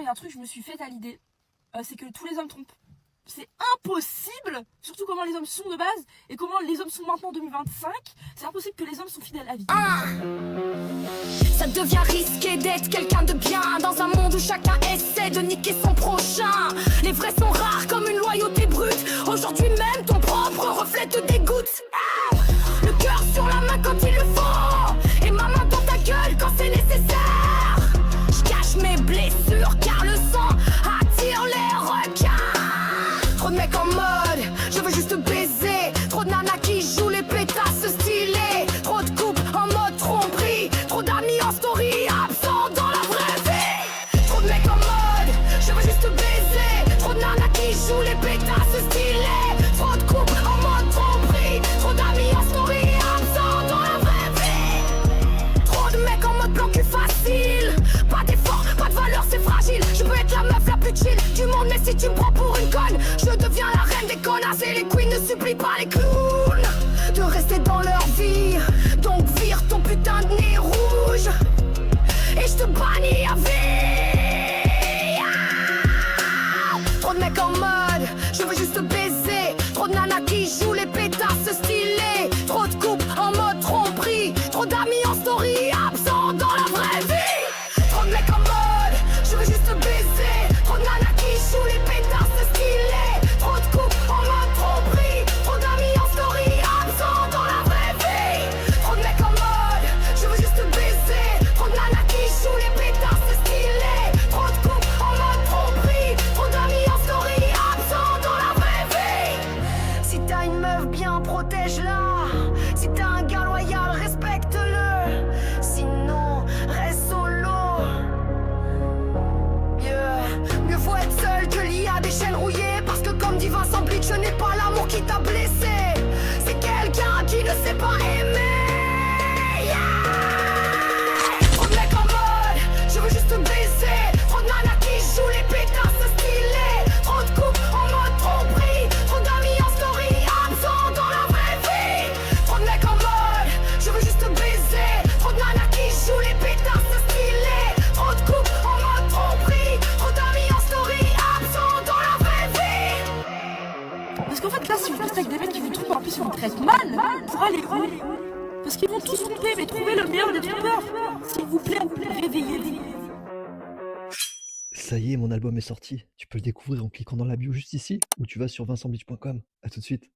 y a un truc, je me suis fait à l'idée. C'est que tous les hommes trompent. C'est impossible, surtout comment les hommes sont de base et comment les hommes sont maintenant en 2025. C'est impossible que les hommes sont fidèles à vie. Ça devient risqué d'être quelqu'un de bien dans un monde où chacun essaie de niquer son prochain. Les vrais sont rares comme une loyauté brute. Aujourd'hui même ton propre reflet te dégoûte. Le cœur sur la main quand il le faut et ma main dans ta gueule quand c'est nécessaire. Je cache mes blessures car le sang attire les requins. Trop de mecs en mode, je veux juste baiser. Trop de nanas qui jouent les pétasses stylées. Trop de couples en mode tromperie. Trop d'amis en story, absents dans la vraie vie. Trop de mecs en mode, je veux juste baiser. Trop de nanas qui jouent les pétasses stylées. Trop de couples en mode tromperie. Trop d'amis en story, absents dans la vraie vie. Trop de mecs en mode plan cul facile. Pas d'effort, pas de valeur, c'est fragile. Je peux être la meuf la plus chill du monde, mais si tu me prends pour une conne, je deviens la reine des connasses. Et les queens ne supplient pas les clowns de rester dans leur vie. Donc vire ton putain de nez rouge et je te bannis à vie. Trop de mecs en mode, je veux juste baiser. Trop de nanas qui jouent les pétasses stylées. Trop de couples en mode tromperie. Trop d'amis en story, absents dans la vraie vie. Trop de mecs en mode, je veux juste baiser. Trop de nanas qui jouent les pétasses stylées. Trop de couples en mode tromperie. Trop d'amis en story, absents dans la vraie vie. Trop de mecs en mode, je veux juste baiser. Trop de nanas qui jouent les pétasses stylées. Trop de couples en mode tromperie. Trop d'amis en story, absents dans la vraie vie. Si t'as une meuf bien, protège-la. Si t'as un gars loyal, respecte-le. Sinon, reste solo. Yeah. Mieux vaut être seul que lié à des chaînes rouillées. Parce que comme dit Vincent Blitz, ce n'est pas l'amour qui t'a blessé. C'est quelqu'un qui ne sait pas aimer. Yeah. Trop de mecs en mode, je veux juste baiser. Trop de nanas qui jouent les pétasses stylées. Trop de couples en mode tromperie. Trop d'amis en story, absents dans la vraie vie. Trop de mecs en mode, je veux juste baiser. Trop de nanas qui jouent les pétasses stylées. Trop de couples en mode tromperie. Trop d'amis en story, absents dans la vraie vie. Parce qu'en fait là, si vous restez avec des mecs qui vous trompent, en plus ils vous traitent mal, pour aller où? Parce qu'ils vont tous tromper, mais trouvez le meilleur des trompeurs. S'il vous plaît, réveillez-vous. Ça y est, mon album est sorti. Tu peux le découvrir en cliquant dans la bio juste ici ou tu vas sur vincentblitz.com. À tout de suite.